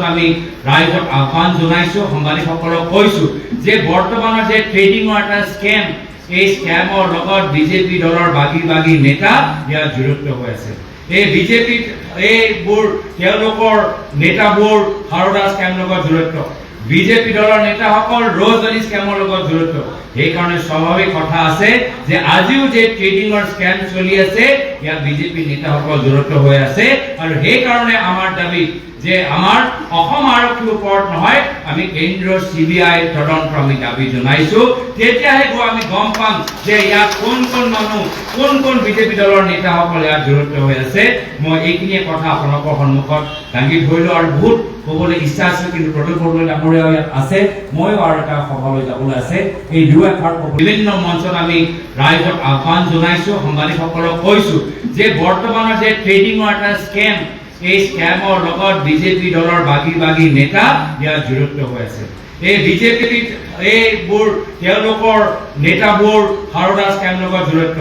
আমি ৰাইজক আহ্বান জনাইছো সাংবাদিকসকলক কৈছো যে বৰ্তমানৰ যে ট্ৰেডিঙৰ এটা স্কেম এই স্কেমৰ লগত বিজেপি দলৰ বাগী নেতা ইয়াত জড়িত হৈ আছে এই বিজেপি এইবোৰ তেওঁলোকৰ নেতাবোৰ হাৰোদা স্কেম লগত জড়িত বিজেপি দলৰ নেতাসকল ৰজনী স্কেমৰ লগত জড়িত সেইকাৰণে স্বাভাৱিক কথা আছে যে আজিও যে ট্ৰেডিঙৰ স্কেম চলি আছে ইয়াত বিজেপি নেতাসকল জড়িত হৈ আছে আৰু সেইকাৰণে আমাৰ দাবী যে আমাৰ অসম আৰক্ষীৰ ওপৰত নহয় আমি কেন্দ্ৰীয় সিবিআই তদন্ত আমি দাবী জনাইছো তেতিয়াহে আমি গম পাম যে ইয়াত কোন মানুহ কোন বিজেপি দলৰ নেতাসকল ইয়াত জড়িত হৈ আছে মই এইখিনিয়ে কথা আপোনালোকৰ সন্মুখত দাঙি ধৰিলো আৰু বহুত ক'বলৈ ইচ্ছা আছে কিন্তু প্ৰদীপ বৰদলৈ ডাঙৰীয়া ইয়াত আছে ময়ো আৰু এটা সভালৈ যাবলৈ আছে এই দুই এষাৰ বিভিন্ন মঞ্চত আমি ৰাইজক আহ্বান জনাইছো সাংবাদিকসকলক কৈছো যে বৰ্তমানৰ যে ট্ৰেডিঙৰ এটা স্কেম এই স্কেমৰ লগত বিজেপি দলৰ বাগী নেতা ইয়াত জড়িত হৈ আছে এই বিজেপি এইবোৰ তেওঁলোকৰ নেতাবোৰ হাৰোদা স্কেম লগত জড়িত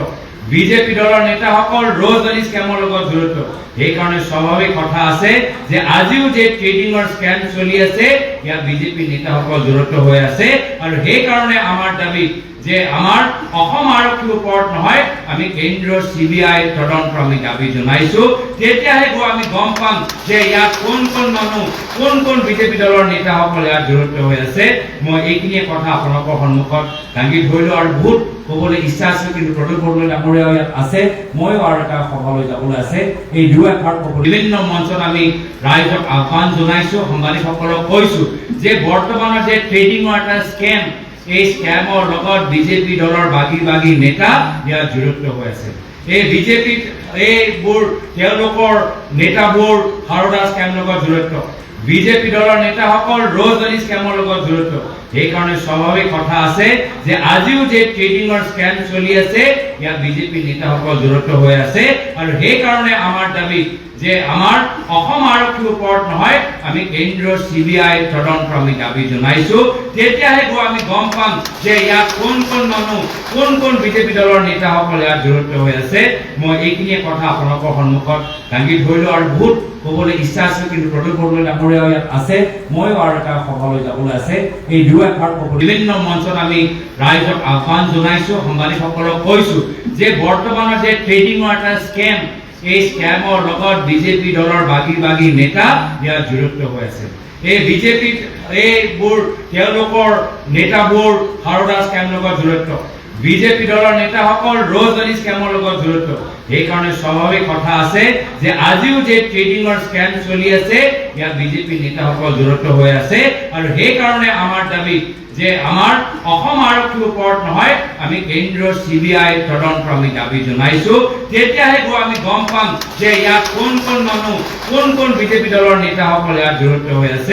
বিজেপি দলৰ নেতাসকল ৰজনী স্কেমৰ লগত জড়িত সেইকাৰণে স্বাভাৱিক কথা আছে যে আজিও যে ট্ৰেডিঙৰ স্কেম চলি আছে ইয়াত বিজেপি নেতাসকল জড়িত হৈ আছে আৰু সেইকাৰণে আমাৰ দাবী যে আমাৰ অসম আৰক্ষীৰ ওপৰত নহয় আমি কেন্দ্ৰীয় সিবিআই তদন্ত আমি দাবী জনাইছো তেতিয়াহে আমি গম পাম যে ইয়াত কোন মানুহ কোন বিজেপি দলৰ নেতাসকল ইয়াত জড়িত হৈ আছে মই এইখিনিয়ে কথা আপোনালোকৰ সন্মুখত দাঙি ধৰিলো আৰু বহুত ক'বলৈ ইচ্ছা আছে কিন্তু প্ৰদীপ বৰদলৈ ডাঙৰীয়া ইয়াত আছে ময়ো আৰু এটা সভালৈ যাবলৈ আছে এই দুই এষাৰ বিভিন্ন মঞ্চত আমি ৰাইজক আহ্বান জনাইছো সাংবাদিকসকলক কৈছো যে বৰ্তমানৰ যে ট্ৰেডিঙৰ এটা স্কেম এই স্কেমৰ লগত বিজেপি দলৰ বাগী নেতা ইয়াত জড়িত হৈ আছে এই বিজেপি এইবোৰ তেওঁলোকৰ নেতাবোৰ হাৰোদা স্কেম লগত জড়িত বিজেপি দলৰ নেতাসকল ৰজনী স্কেমৰ লগত জড়িত সেইকাৰণে স্বাভাৱিক কথা আছে যে আজিও যে ট্ৰেডিঙৰ স্কেম চলি আছে ইয়াত বিজেপি নেতাসকল জড়িত হৈ আছে আৰু সেইকাৰণে আমাৰ দাবী যে আমাৰ অসম আৰক্ষীৰ ওপৰত নহয় আমি কেন্দ্ৰীয় সিবিআই তদন্ত আমি দাবী জনাইছো তেতিয়াহে আমি গম পাম যে ইয়াত কোন মানুহ কোন বিজেপি দলৰ নেতাসকল ইয়াত জড়িত হৈ আছে মই এইখিনিয়ে কথা আপোনালোকৰ সন্মুখত দাঙি ধৰিলো আৰু বহুত ক'বলৈ ইচ্ছা আছে কিন্তু প্ৰদীপ বৰদলৈ ডাঙৰীয়া ইয়াত আছে ময়ো আৰু এটা সভালৈ যাবলৈ আছে এই দুই এষাৰ বিভিন্ন মঞ্চত আমি ৰাইজক আহ্বান জনাইছো সাংবাদিকসকলক কৈছো যে বৰ্তমানৰ যে ট্ৰেডিঙৰ এটা স্কেম এই স্কেমৰ লগত বিজেপি দলৰ বাগী নেতা ইয়াত জড়িত হৈ আছে এই বিজেপি এইবোৰ তেওঁলোকৰ নেতাবোৰ হাৰোদা স্কেম লগত জড়িত বিজেপি দলৰ নেতাসকল ৰজনী স্কেমৰ লগত জড়িত সেইকাৰণে স্বাভাৱিক কথা আছে যে আজিও যে ট্ৰেডিঙৰ স্কেম চলি আছে ইয়াত বিজেপি নেতাসকল জড়িত হৈ আছে আৰু সেইকাৰণে আমাৰ দাবী যে আমাৰ অসম আৰক্ষীৰ ওপৰত নহয় আমি কেন্দ্ৰীয় সিবিআই তদন্ত আমি দাবী জনাইছো তেতিয়াহে আমি গম পাম যে ইয়াত কোন মানুহ কোন বিজেপি দলৰ নেতাসকল ইয়াত জড়িত হৈ আছে